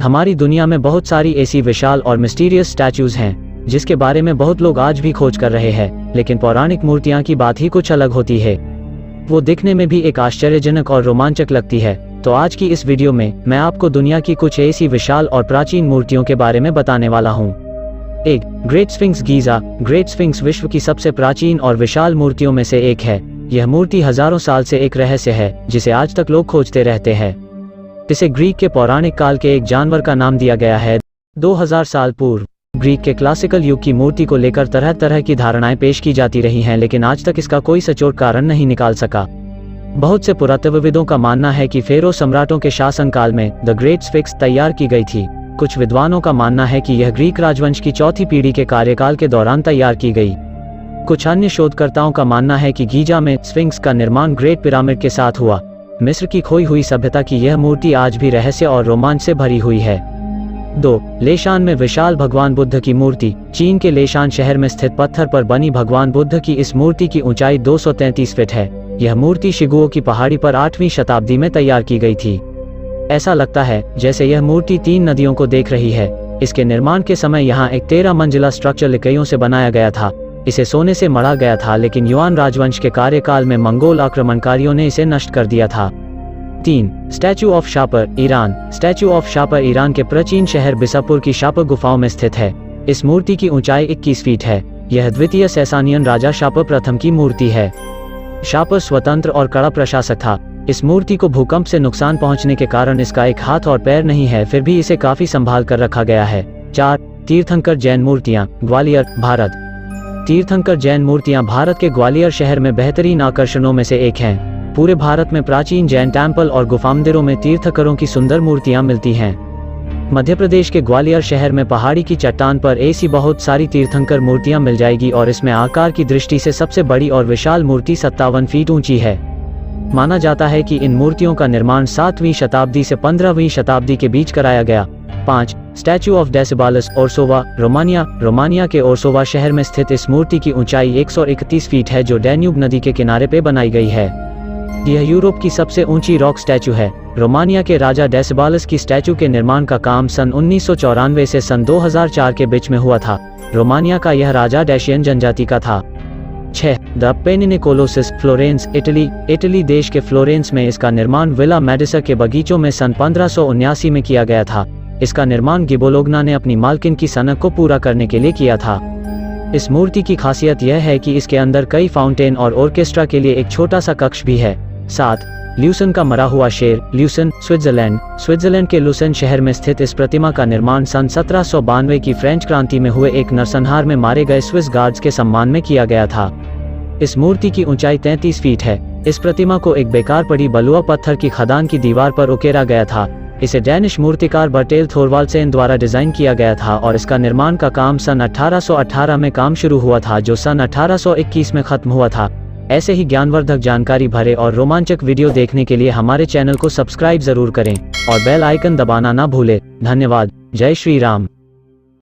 हमारी दुनिया में बहुत सारी ऐसी विशाल और मिस्टीरियस स्टैचूज हैं जिसके बारे में बहुत लोग आज भी खोज कर रहे हैं, लेकिन पौराणिक मूर्तियां की बात ही कुछ अलग होती है। वो दिखने में भी एक आश्चर्यजनक और रोमांचक लगती है। तो आज की इस वीडियो में मैं आपको दुनिया की कुछ ऐसी विशाल और प्राचीन मूर्तियों के बारे में बताने वाला हूँ। 1. Great sphinx Giza. Great sphinx विश्व की सबसे प्राचीन और विशाल मूर्तियों में से एक है। यह मूर्ति हजारों साल से एक रहस्य है जिसे आज तक लोग खोजते रहते हैं। इसे ग्रीक के पौराणिक काल के एक जानवर का नाम दिया गया है। 2000 साल पूर्व ग्रीक के क्लासिकल युग की मूर्ति को लेकर तरह तरह की धारणाएं पेश की जाती रही हैं, लेकिन आज तक इसका कोई सचोट कारण नहीं निकाल सका। बहुत से पुरातत्वविदों का मानना है कि फेरो सम्राटों के शासनकाल में द ग्रेट स्फिंक्स तैयार की गई थी। कुछ विद्वानों का मानना है कि यह ग्रीक राजवंश की चौथी पीढ़ी के कार्यकाल के दौरान तैयार की गई। कुछ अन्य शोधकर्ताओं का मानना है कि गीजा में स्फिंक्स का निर्माण ग्रेट पिरामिड के साथ हुआ। मिस्र की खोई हुई सभ्यता की यह मूर्ति आज भी रहस्य और रोमांच से भरी हुई है। 2. लेशान में विशाल भगवान बुद्ध की मूर्ति। चीन के लेशान शहर में स्थित पत्थर पर बनी भगवान बुद्ध की इस मूर्ति की ऊंचाई 233 फीट है। यह मूर्ति शिगुओ की पहाड़ी पर 8वीं शताब्दी में तैयार की गई थी। ऐसा लगता है जैसे यह मूर्ति 3 नदियों को देख रही है। इसके निर्माण के समय यहाँ एक 13 मंजिला स्ट्रक्चर लकड़ियों से बनाया गया था। इसे सोने से मढ़ा गया था, लेकिन युआन राजवंश के कार्यकाल में मंगोल आक्रमणकारियों ने इसे नष्ट कर दिया था। 3. Statue of Shapur, Iran. Statue of Shapur Iran के प्राचीन शहर बिसापुर की शापर गुफाओं में स्थित है। इस मूर्ति की ऊंचाई 21 फीट है। यह द्वितीय सैसानियन राजा शापर प्रथम की मूर्ति है। शापर स्वतंत्र और कड़ा प्रशासक था। इस मूर्ति को भूकंप से नुकसान पहुंचने के कारण इसका एक हाथ और पैर नहीं है, फिर भी इसे काफी संभाल कर रखा गया है। 4. तीर्थंकर जैन मूर्तियां, ग्वालियर, भारत। तीर्थंकर जैन मूर्तियां भारत के ग्वालियर शहर में बेहतरीन आकर्षणों में से एक हैं। पूरे भारत में प्राचीन जैन टेम्पल और गुफा मंदिरों में तीर्थंकरों की सुंदर मूर्तियां मिलती हैं। मध्य प्रदेश के ग्वालियर शहर में पहाड़ी की चट्टान पर ऐसी बहुत सारी तीर्थंकर मूर्तियां मिल जाएगी, और इसमें आकार की दृष्टि से सबसे बड़ी और विशाल मूर्ति 57 फीट ऊंची है। माना जाता है कि इन मूर्तियों का निर्माण 7वीं शताब्दी से 15वीं शताब्दी के बीच कराया गया। 5. Statue of Decebalus, Orsova, Romania. Romania के ओर्सोवा शहर में स्थित इस मूर्ति की ऊंचाई 131 फीट है, जो डैन्यूब नदी के किनारे पे बनाई गई है। यह यूरोप की सबसे ऊंची रॉक स्टैचू है। रोमानिया के राजा डेसिबालस की स्टैचू के निर्माण का काम सन 1994 से सन 2004 के बीच में हुआ था। रोमानिया का यह राजा डैशियन जनजाति का था। 6. The Apennine colossus, Florence, Italy. Italy देश के फ्लोरेंस में इसका निर्माण विला मेडिसा के बगीचों में सन 1579 में किया गया था। इसका निर्माण गिबोलोगना ने अपनी मालकिन की सनक को पूरा करने के लिए किया था। इस मूर्ति की खासियत यह है कि इसके अंदर कई फाउंटेन और ऑर्केस्ट्रा के लिए एक छोटा सा कक्ष भी है। 7. ल्यूसन का मरा हुआ शेर, ल्यूसन, स्विट्जरलैंड। स्विट्जरलैंड के लूसन शहर में स्थित इस प्रतिमा का निर्माण सन 1792 की फ्रेंच क्रांति में हुए एक नरसंहार में मारे गए स्विस गार्ड्स के सम्मान में किया गया था। इस मूर्ति की ऊंचाई 33 फीट है। इस प्रतिमा को एक बेकार पड़ी बलुआ पत्थर की खदान की दीवार पर उकेरा गया था। इसे डैनिश मूर्तिकार बर्टेल थोरवाल्डसेन द्वारा डिजाइन किया गया था, और इसका निर्माण का काम सन 1818 में काम शुरू हुआ था, जो सन 1821 में खत्म हुआ था। ऐसे ही ज्ञानवर्धक, जानकारी भरे और रोमांचक वीडियो देखने के लिए हमारे चैनल को सब्सक्राइब जरूर करें और बेल आइकन दबाना ना भूलें। धन्यवाद। जय श्री राम।